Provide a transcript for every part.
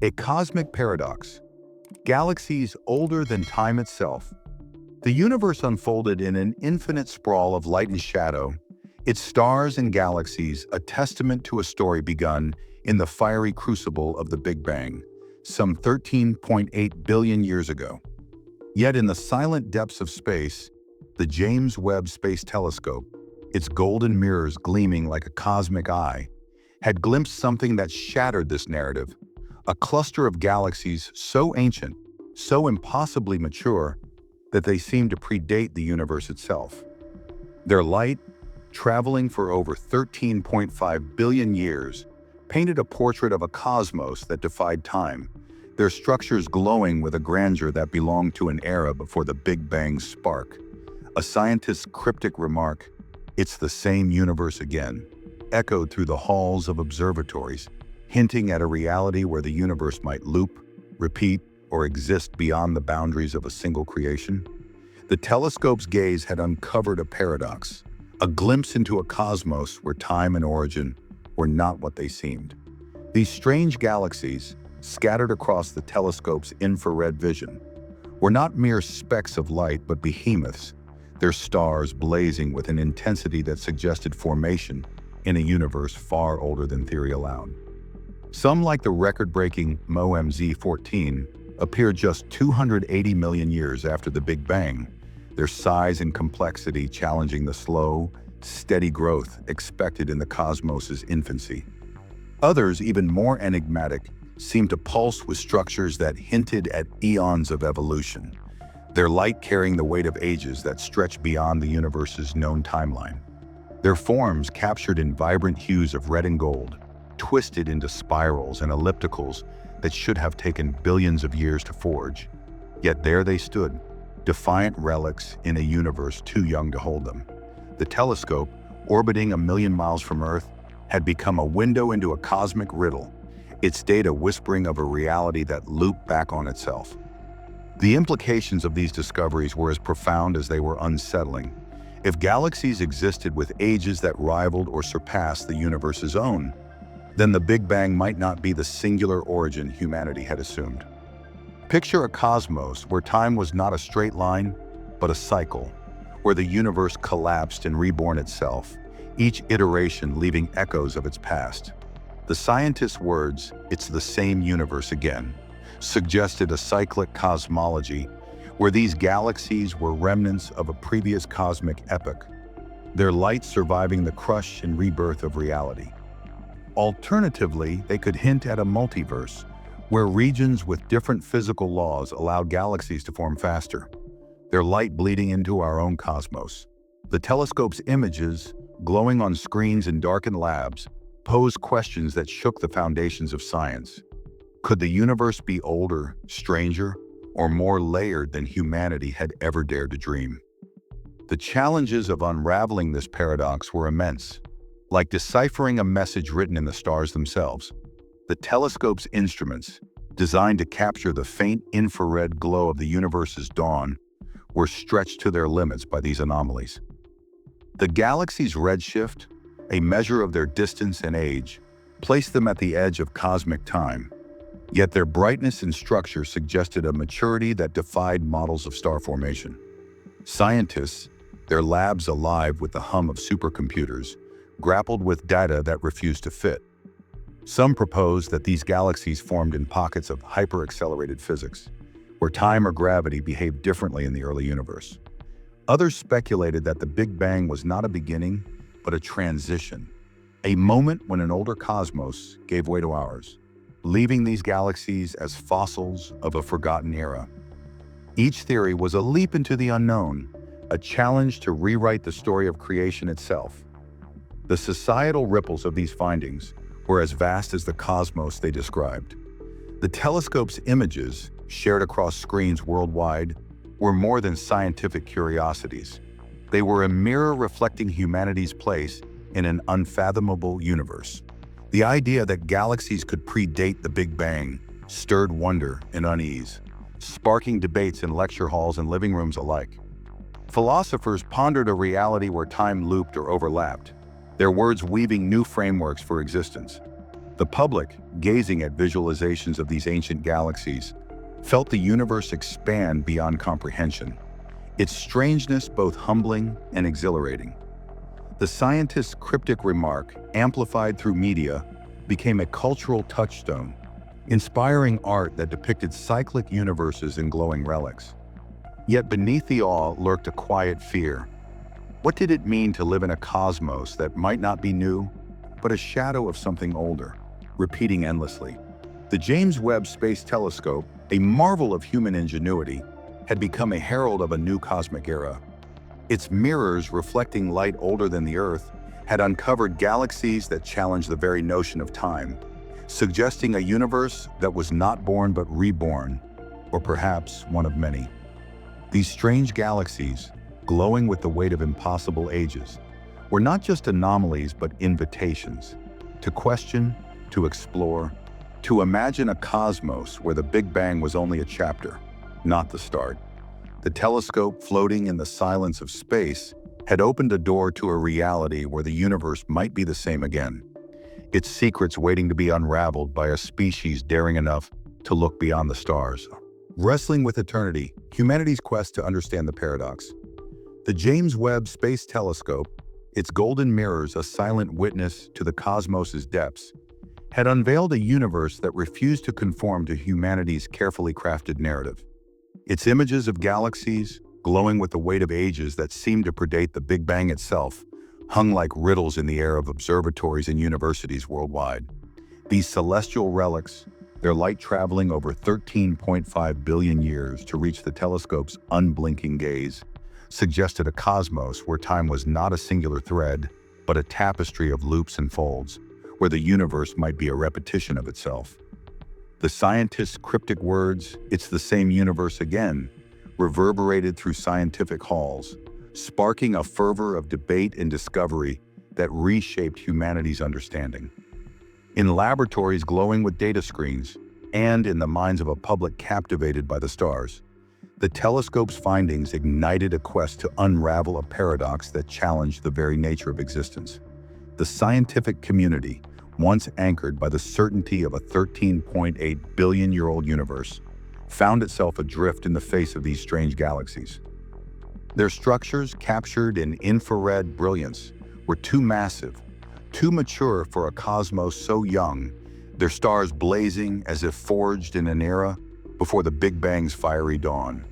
A cosmic paradox. Galaxies older than time itself. The universe unfolded in an infinite sprawl of light and shadow, its stars and galaxies a testament to a story begun in the fiery crucible of the Big Bang, some 13.8 billion years ago. Yet in the silent depths of space, the James Webb Space Telescope, its golden mirrors gleaming like a cosmic eye, had glimpsed something that shattered this narrative, a cluster of galaxies so ancient, so impossibly mature, that they seemed to predate the universe itself. Their light, traveling for over 13.5 billion years, painted a portrait of a cosmos that defied time, their structures glowing with a grandeur that belonged to an era before the Big Bang's spark. A scientist's cryptic remark, "It's the same universe again," echoed through the halls of observatories, hinting at a reality where the universe might loop, repeat, or exist beyond the boundaries of a single creation. The telescope's gaze had uncovered a paradox, a glimpse into a cosmos where time and origin were not what they seemed. These strange galaxies, scattered across the telescope's infrared vision, were not mere specks of light but behemoths, their stars blazing with an intensity that suggested formation in a universe far older than theory allowed. Some, like the record-breaking MOMZ-14, appeared just 280 million years after the Big Bang, their size and complexity challenging the slow, steady growth expected in the cosmos's infancy. Others, even more enigmatic, seemed to pulse with structures that hinted at eons of evolution, their light carrying the weight of ages that stretched beyond the universe's known timeline. Their forms, captured in vibrant hues of red and gold, twisted into spirals and ellipticals that should have taken billions of years to forge. Yet there they stood, defiant relics in a universe too young to hold them. The telescope, orbiting a million miles from Earth, had become a window into a cosmic riddle, its data whispering of a reality that looped back on itself. The implications of these discoveries were as profound as they were unsettling. If galaxies existed with ages that rivaled or surpassed the universe's own, then the Big Bang might not be the singular origin humanity had assumed. Picture a cosmos where time was not a straight line, but a cycle, where the universe collapsed and reborn itself, each iteration leaving echoes of its past. The scientist's words, "It's the same universe again," suggested a cyclic cosmology where these galaxies were remnants of a previous cosmic epoch, their light surviving the crush and rebirth of reality. Alternatively, they could hint at a multiverse, where regions with different physical laws allowed galaxies to form faster, their light bleeding into our own cosmos. The telescope's images, glowing on screens in darkened labs, posed questions that shook the foundations of science. Could the universe be older, stranger, or more layered than humanity had ever dared to dream? The challenges of unraveling this paradox were immense. Like deciphering a message written in the stars themselves, the telescope's instruments, designed to capture the faint infrared glow of the universe's dawn, were stretched to their limits by these anomalies. The galaxy's redshift, a measure of their distance and age, placed them at the edge of cosmic time, yet their brightness and structure suggested a maturity that defied models of star formation. Scientists, their labs alive with the hum of supercomputers, grappled with data that refused to fit. Some proposed that these galaxies formed in pockets of hyper-accelerated physics, where time or gravity behaved differently in the early universe. Others speculated that the Big Bang was not a beginning, but a transition, a moment when an older cosmos gave way to ours, leaving these galaxies as fossils of a forgotten era. Each theory was a leap into the unknown, a challenge to rewrite the story of creation itself. The societal ripples of these findings were as vast as the cosmos they described. The telescope's images, shared across screens worldwide, were more than scientific curiosities. They were a mirror reflecting humanity's place in an unfathomable universe. The idea that galaxies could predate the Big Bang stirred wonder and unease, sparking debates in lecture halls and living rooms alike. Philosophers pondered a reality where time looped or overlapped, their words weaving new frameworks for existence. The public, gazing at visualizations of these ancient galaxies, felt the universe expand beyond comprehension, its strangeness both humbling and exhilarating. The scientist's cryptic remark, amplified through media, became a cultural touchstone, inspiring art that depicted cyclic universes and glowing relics. Yet beneath the awe lurked a quiet fear. What did it mean to live in a cosmos that might not be new, but a shadow of something older, repeating endlessly? The James Webb Space Telescope, a marvel of human ingenuity, had become a herald of a new cosmic era. Its mirrors, reflecting light older than the Earth, had uncovered galaxies that challenged the very notion of time, suggesting a universe that was not born but reborn, or perhaps one of many. These strange galaxies, glowing with the weight of impossible ages, were not just anomalies but invitations to question, to explore, to imagine a cosmos where the Big Bang was only a chapter, not the start. The telescope, floating in the silence of space, had opened a door to a reality where the universe might be the same again, its secrets waiting to be unraveled by a species daring enough to look beyond the stars. Wrestling with eternity, humanity's quest to understand the paradox. The James Webb Space Telescope, its golden mirrors a silent witness to the cosmos's depths, had unveiled a universe that refused to conform to humanity's carefully crafted narrative. Its images of galaxies, glowing with the weight of ages that seemed to predate the Big Bang itself, hung like riddles in the air of observatories and universities worldwide. These celestial relics, their light traveling over 13.5 billion years to reach the telescope's unblinking gaze, suggested a cosmos where time was not a singular thread, but a tapestry of loops and folds, where the universe might be a repetition of itself. The scientist's cryptic words, "It's the same universe again," reverberated through scientific halls, sparking a fervor of debate and discovery that reshaped humanity's understanding. In laboratories glowing with data screens, and in the minds of a public captivated by the stars, the telescope's findings ignited a quest to unravel a paradox that challenged the very nature of existence. The scientific community, once anchored by the certainty of a 13.8 billion-year-old universe, found itself adrift in the face of these strange galaxies. Their structures, captured in infrared brilliance, were too massive, too mature for a cosmos so young, their stars blazing as if forged in an era before the Big Bang's fiery dawn.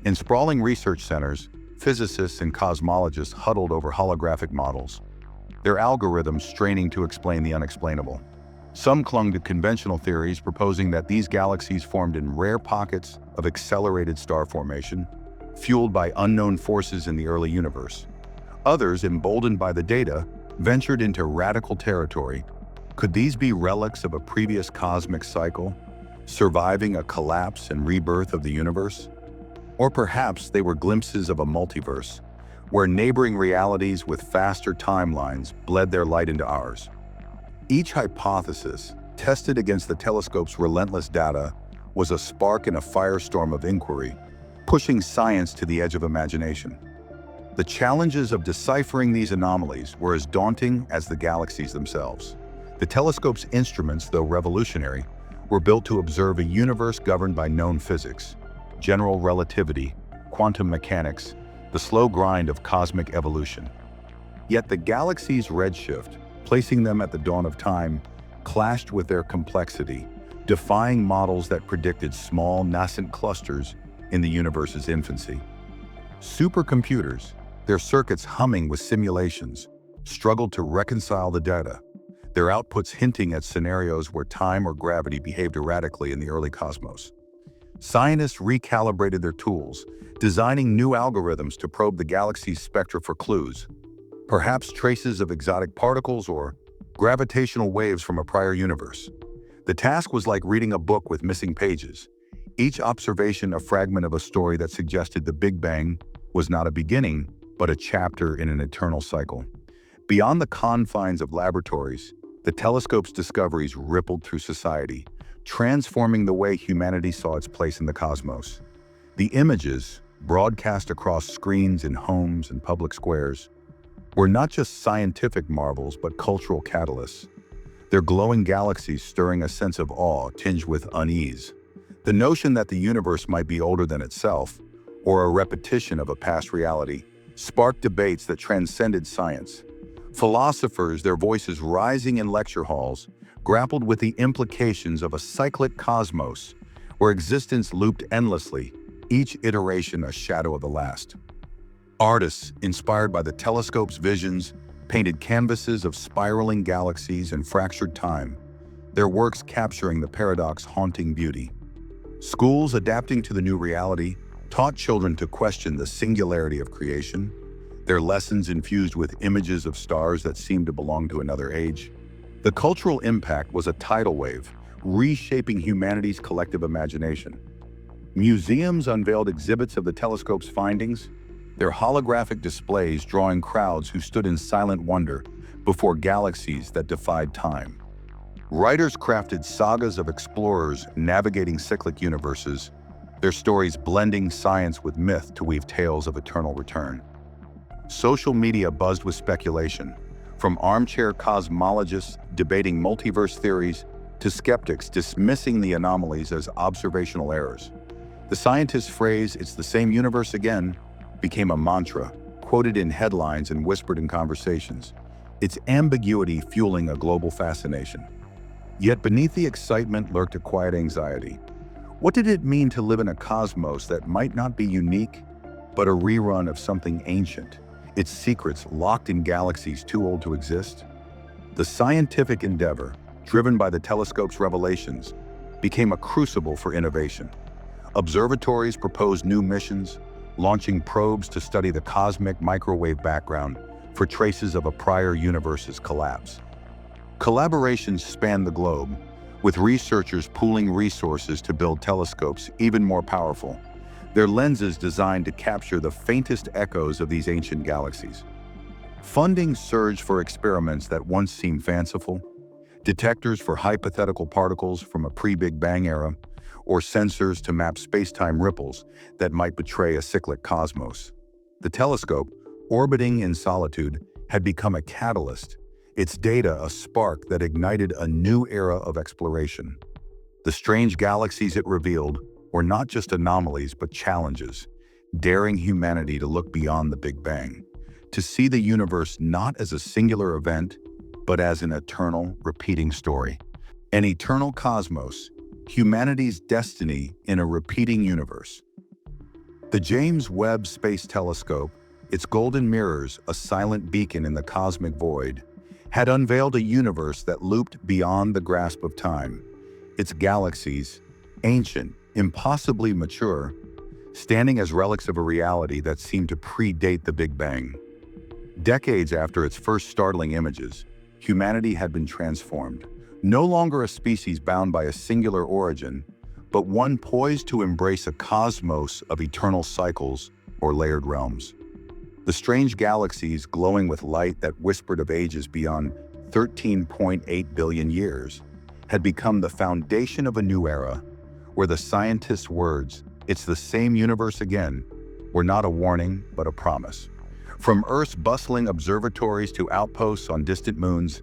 In sprawling research centers, physicists and cosmologists huddled over holographic models, their algorithms straining to explain the unexplainable. Some clung to conventional theories proposing that these galaxies formed in rare pockets of accelerated star formation, fueled by unknown forces in the early universe. Others, emboldened by the data, ventured into radical territory. Could these be relics of a previous cosmic cycle, surviving a collapse and rebirth of the universe? Or perhaps they were glimpses of a multiverse, where neighboring realities with faster timelines bled their light into ours. Each hypothesis, tested against the telescope's relentless data, was a spark in a firestorm of inquiry, pushing science to the edge of imagination. The challenges of deciphering these anomalies were as daunting as the galaxies themselves. The telescope's instruments, though revolutionary, were built to observe a universe governed by known physics, general relativity, quantum mechanics, the slow grind of cosmic evolution. Yet the galaxy's redshift, placing them at the dawn of time, clashed with their complexity, defying models that predicted small, nascent clusters in the universe's infancy. Supercomputers, their circuits humming with simulations, struggled to reconcile the data, their outputs hinting at scenarios where time or gravity behaved erratically in the early cosmos. Scientists recalibrated their tools, designing new algorithms to probe the galaxy's spectra for clues, perhaps traces of exotic particles or gravitational waves from a prior universe. The task was like reading a book with missing pages, each observation a fragment of a story that suggested the Big Bang was not a beginning, but a chapter in an eternal cycle. Beyond the confines of laboratories, the telescope's discoveries rippled through society, transforming the way humanity saw its place in the cosmos. The images, broadcast across screens in homes and public squares, were not just scientific marvels but cultural catalysts. their glowing galaxies stirring a sense of awe tinged with unease. The notion that the universe might be older than itself, or a repetition of a past reality, sparked debates that transcended science. Philosophers, their voices rising in lecture halls, grappled with the implications of a cyclic cosmos, where existence looped endlessly, each iteration a shadow of the last. Artists, inspired by the telescope's visions, painted canvases of spiraling galaxies and fractured time, their works capturing the paradox's haunting beauty. Schools, adapting to the new reality, taught children to question the singularity of creation, their lessons infused with images of stars that seemed to belong to another age. The cultural impact was a tidal wave, reshaping humanity's collective imagination. Museums unveiled exhibits of the telescope's findings, their holographic displays drawing crowds who stood in silent wonder before galaxies that defied time. Writers crafted sagas of explorers navigating cyclic universes, their stories blending science with myth to weave tales of eternal return. Social media buzzed with speculation, from armchair cosmologists debating multiverse theories to skeptics dismissing the anomalies as observational errors. The scientists' phrase, "It's the same universe again," became a mantra, quoted in headlines and whispered in conversations, its ambiguity fueling a global fascination. Yet beneath the excitement lurked a quiet anxiety. What did it mean to live in a cosmos that might not be unique, but a rerun of something ancient, its secrets locked in galaxies too old to exist? The scientific endeavor, driven by the telescope's revelations, became a crucible for innovation. Observatories proposed new missions, launching probes to study the cosmic microwave background for traces of a prior universe's collapse. Collaborations spanned the globe, with researchers pooling resources to build telescopes even more powerful, their lenses designed to capture the faintest echoes of these ancient galaxies. Funding surged for experiments that once seemed fanciful, detectors for hypothetical particles from a pre-Big Bang era, or sensors to map space-time ripples that might betray a cyclic cosmos. The telescope, orbiting in solitude, had become a catalyst, its data a spark that ignited a new era of exploration. The strange galaxies it revealed were not just anomalies but challenges, daring humanity to look beyond the Big Bang, to see the universe not as a singular event, but as an eternal, repeating story. An eternal cosmos, humanity's destiny in a repeating universe. The James Webb Space Telescope, its golden mirrors a silent beacon in the cosmic void, had unveiled a universe that looped beyond the grasp of time, its galaxies, ancient, impossibly mature, standing as relics of a reality that seemed to predate the Big Bang. Decades after its first startling images, humanity had been transformed, no longer a species bound by a singular origin, but one poised to embrace a cosmos of eternal cycles or layered realms. The strange galaxies glowing with light that whispered of ages beyond 13.8 billion years had become the foundation of a new era, where the scientists' words, "It's the same universe again," were not a warning but a promise. From Earth's bustling observatories to outposts on distant moons,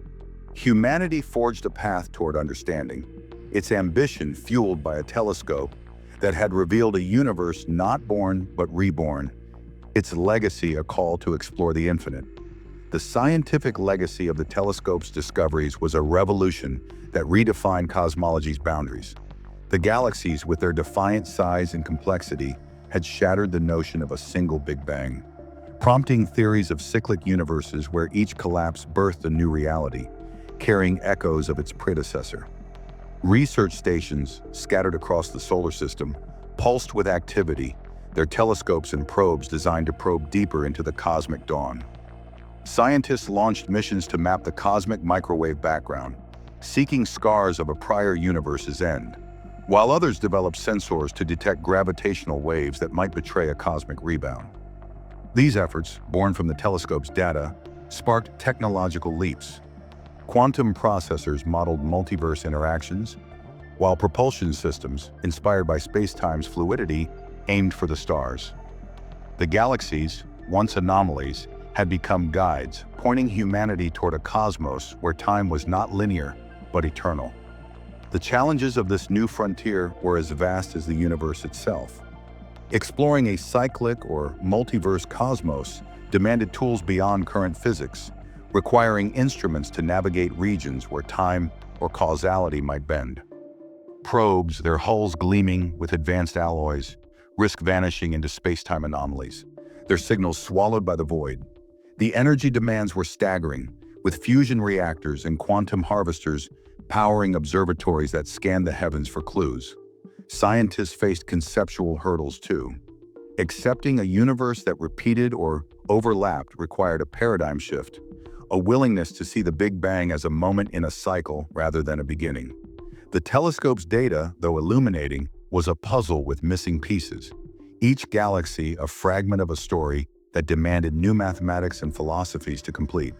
humanity forged a path toward understanding, its ambition fueled by a telescope that had revealed a universe not born but reborn, its legacy a call to explore the infinite. The scientific legacy of the telescope's discoveries was a revolution that redefined cosmology's boundaries. The galaxies, with their defiant size and complexity, had shattered the notion of a single Big Bang, prompting theories of cyclic universes where each collapse birthed a new reality, carrying echoes of its predecessor. Research stations, scattered across the solar system, pulsed with activity, their telescopes and probes designed to probe deeper into the cosmic dawn. Scientists launched missions to map the cosmic microwave background, seeking scars of a prior universe's end, while others developed sensors to detect gravitational waves that might betray a cosmic rebound. These efforts, born from the telescope's data, sparked technological leaps. Quantum processors modeled multiverse interactions, while propulsion systems, inspired by space-time's fluidity, aimed for the stars. The galaxies, once anomalies, had become guides, pointing humanity toward a cosmos where time was not linear, but eternal. The challenges of this new frontier were as vast as the universe itself. Exploring a cyclic or multiverse cosmos demanded tools beyond current physics, requiring instruments to navigate regions where time or causality might bend. Probes, their hulls gleaming with advanced alloys, risk vanishing into space-time anomalies, their signals swallowed by the void. The energy demands were staggering, with fusion reactors and quantum harvesters powering observatories that scanned the heavens for clues. Scientists faced conceptual hurdles too. Accepting a universe that repeated or overlapped required a paradigm shift, a willingness to see the Big Bang as a moment in a cycle rather than a beginning. The telescope's data, though illuminating, was a puzzle with missing pieces. Each galaxy a fragment of a story that demanded new mathematics and philosophies to complete.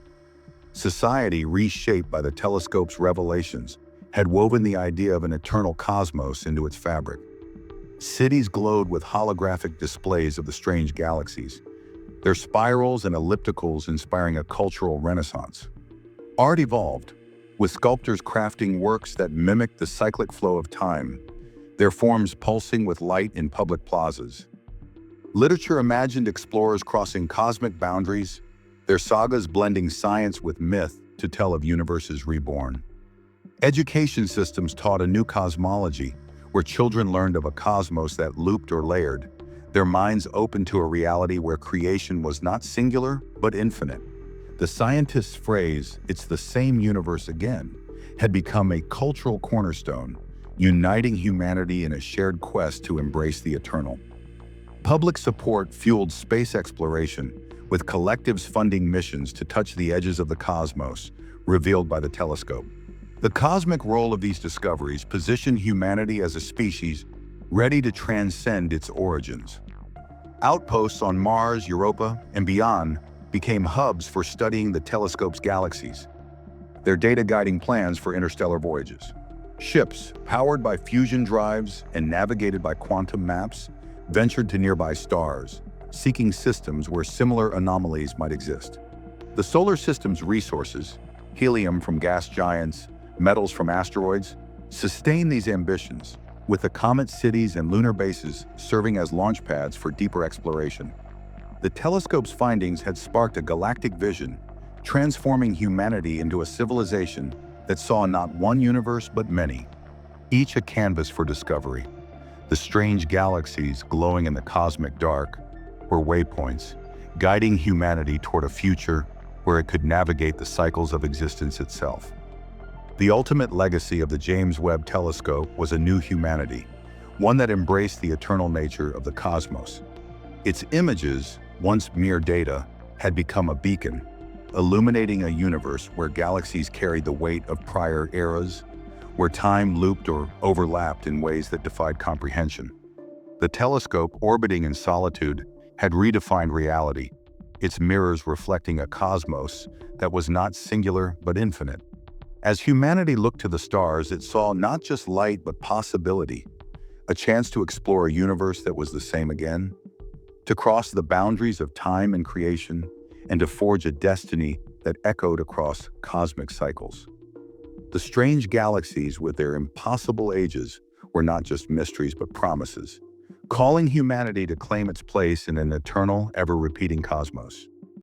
Society, reshaped by the telescope's revelations, had woven the idea of an eternal cosmos into its fabric. Cities glowed with holographic displays of the strange galaxies, their spirals and ellipticals inspiring a cultural renaissance. Art evolved, with sculptors crafting works that mimicked the cyclic flow of time, their forms pulsing with light in public plazas. Literature imagined explorers crossing cosmic boundaries, their sagas blending science with myth to tell of universes reborn. Education systems taught a new cosmology, where children learned of a cosmos that looped or layered, their minds open to a reality where creation was not singular but infinite. The scientist's phrase, "it's the same universe again," had become a cultural cornerstone, uniting humanity in a shared quest to embrace the eternal. Public support fueled space exploration, with collectives funding missions to touch the edges of the cosmos, revealed by the telescope. The cosmic role of these discoveries positioned humanity as a species ready to transcend its origins. Outposts on Mars, Europa, and beyond became hubs for studying the telescope's galaxies, their data guiding plans for interstellar voyages. Ships, powered by fusion drives and navigated by quantum maps, ventured to nearby stars, seeking systems where similar anomalies might exist. The solar system's resources, helium from gas giants, metals from asteroids, sustained these ambitions, with the comet cities and lunar bases serving as launch pads for deeper exploration. The telescope's findings had sparked a galactic vision, transforming humanity into a civilization that saw not one universe but many, each a canvas for discovery. The strange galaxies glowing in the cosmic dark were waypoints, guiding humanity toward a future where it could navigate the cycles of existence itself. The ultimate legacy of the James Webb Telescope was a new humanity, one that embraced the eternal nature of the cosmos. Its images, once mere data, had become a beacon, illuminating a universe where galaxies carried the weight of prior eras, where time looped or overlapped in ways that defied comprehension. The telescope, orbiting in solitude, had redefined reality, its mirrors reflecting a cosmos that was not singular but infinite. As humanity looked to the stars, it saw not just light but possibility, a chance to explore a universe that was the same again, to cross the boundaries of time and creation, and to forge a destiny that echoed across cosmic cycles. The strange galaxies with their impossible ages were not just mysteries but promises, calling humanity to claim its place in an eternal, ever-repeating cosmos.